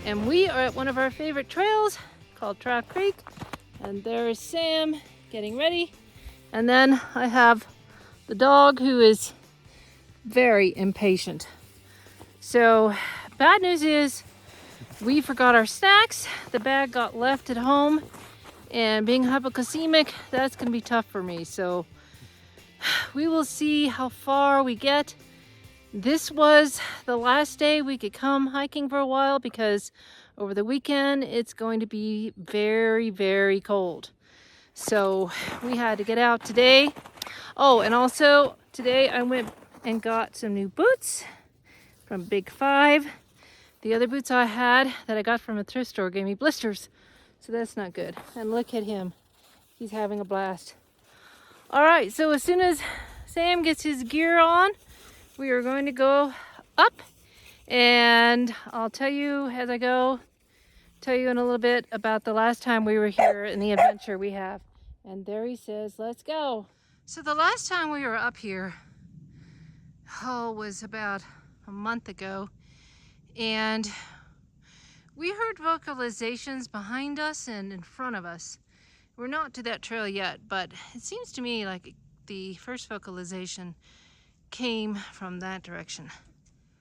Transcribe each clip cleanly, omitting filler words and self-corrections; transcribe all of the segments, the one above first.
And we are at one of our favorite trails called Trout Creek. And there is Sam getting ready. And then I have the dog who is very impatient. So bad news is we forgot our snacks. The bag got left at home. And being hypoglycemic, that's gonna be tough for me. So we will see how far we get. This was the last day we could come hiking for a while because over the weekend it's going to be very, very cold. So we had to get out today. Oh, and also today I went and got some new boots from Big 5. The other boots I had that I got from a thrift store gave me blisters. So that's not good. And look at him. He's having a blast. All right, so as soon as Sam gets his gear on, we are going to go up, and I'll tell you as I go, tell you in a little bit about the last time we were here and the adventure we have. And there he says, let's go. So the last time we were up here, was about a month ago, and we heard vocalizations behind us and in front of us. We're not to that trail yet, but it seems to me like the first vocalization came from that direction.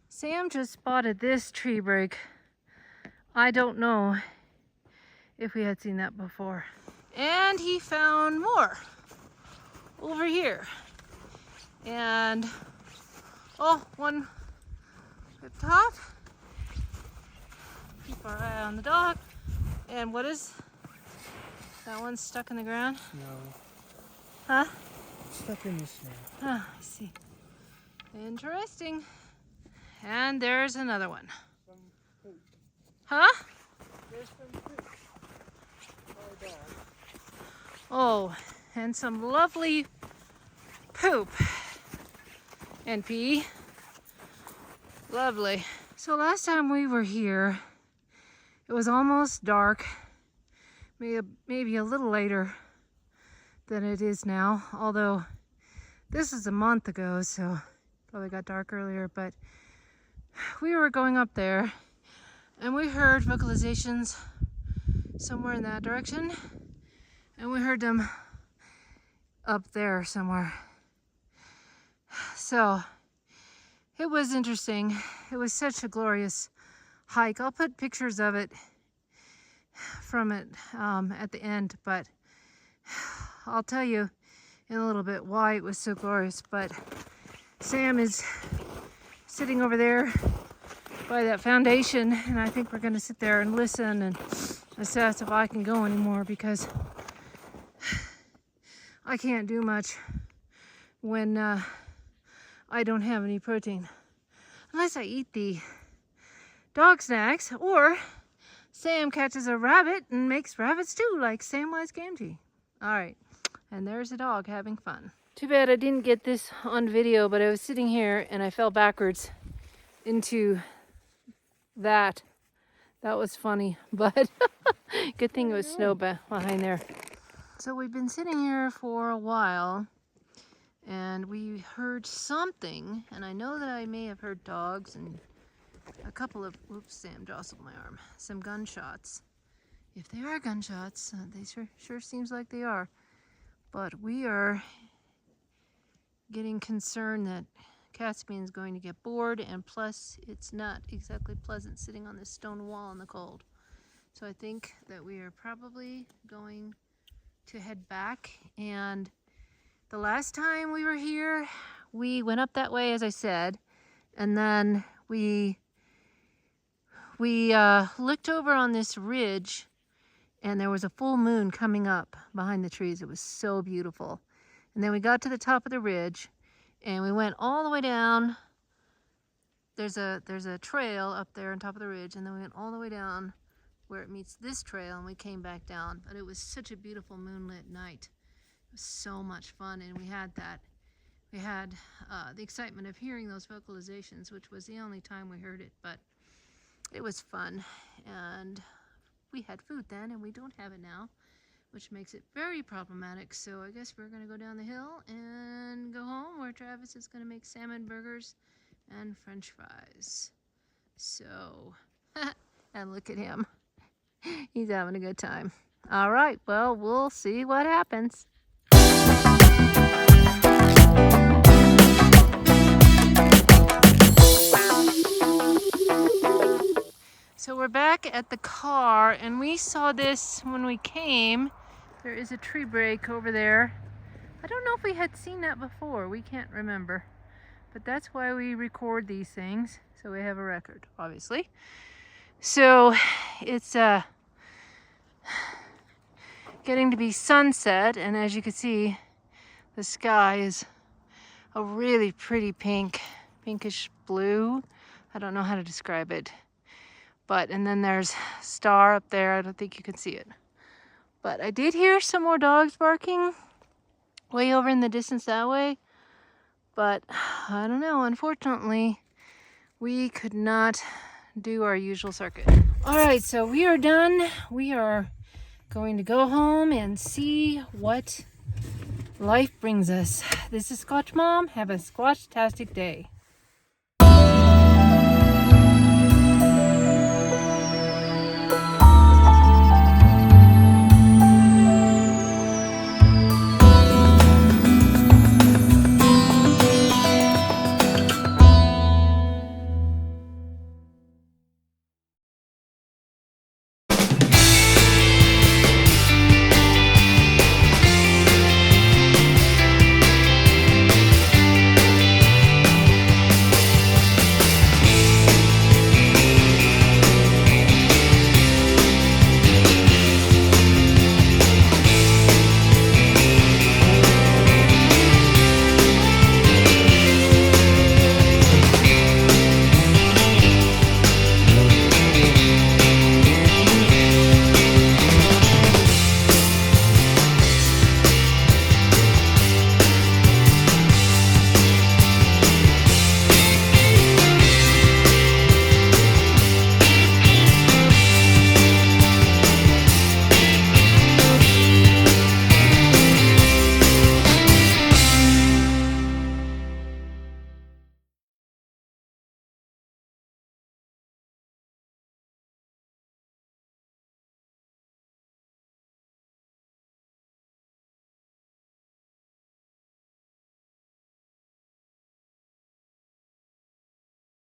Sam just spotted this tree break. I don't know if we had seen that before. And he found more over here. And, oh, one up top. Keep our eye on the dog. And what is that one stuck in the ground? No. Huh? Stuck in the snow. Ah, I see. Interesting. And there's another one. Some poop. Huh? There's some poop. Oh, and some lovely poop and pee. Lovely. So last time we were here, it was almost dark, maybe a little later than it is now, although this is a month ago, so probably got dark earlier. But we were going up there and we heard vocalizations somewhere in that direction, and we heard them up there somewhere. So it was interesting. It was such a glorious hike. I'll put pictures of it from it at the end, but I'll tell you in a little bit why it was so glorious. But Sam is sitting over there by that foundation, and I think we're going to sit there and listen and assess if I can go anymore, because I can't do much when I don't have any protein, unless I eat the dog snacks, or Sam catches a rabbit and makes rabbit stew like Samwise Gamgee. All right, and there's the dog having fun. Too bad I didn't get this on video, but I was sitting here and I fell backwards into that. That was funny, but good thing it was snow behind there. So we've been sitting here for a while, and we heard something, and I know that I may have heard dogs and a couple of, oops, Sam jostled my arm, some gunshots. If they are gunshots, they sure seems like they are. But we are getting concerned that Caspian is going to get bored, and plus it's not exactly pleasant sitting on this stone wall in the cold. So I think that we are probably going to head back. And the last time we were here, we went up that way, as I said, and then we looked over on this ridge, and there was a full moon coming up behind the trees. It was so beautiful. And then we got to the top of the ridge, and we went all the way down. There's a trail up there on top of the ridge, and then we went all the way down where it meets this trail, and we came back down. But it was such a beautiful moonlit night. It was so much fun, and we had the excitement of hearing those vocalizations, which was the only time we heard it, but it was fun. And we had food then, and we don't have it now, which makes it very problematic. So I guess we're gonna go down the hill and go home, where Travis is gonna make salmon burgers and French fries. So And look at him. He's having a good time. All right, well, we'll see what happens. So we're back at the car, and we saw this when we came. There is a tree break over there. I don't know if we had seen that before. We can't remember. But that's why we record these things, so we have a record, obviously. So it's getting to be sunset, and as you can see, the sky is a really pretty pinkish blue. I don't know how to describe it. And then there's a star up there. I don't think you can see it. But I did hear some more dogs barking way over in the distance that way. But I don't know, unfortunately, we could not do our usual circuit. All right, so we are done. We are going to go home and see what life brings us. This is Sasquatch Mom. Have a squatch-tastic day.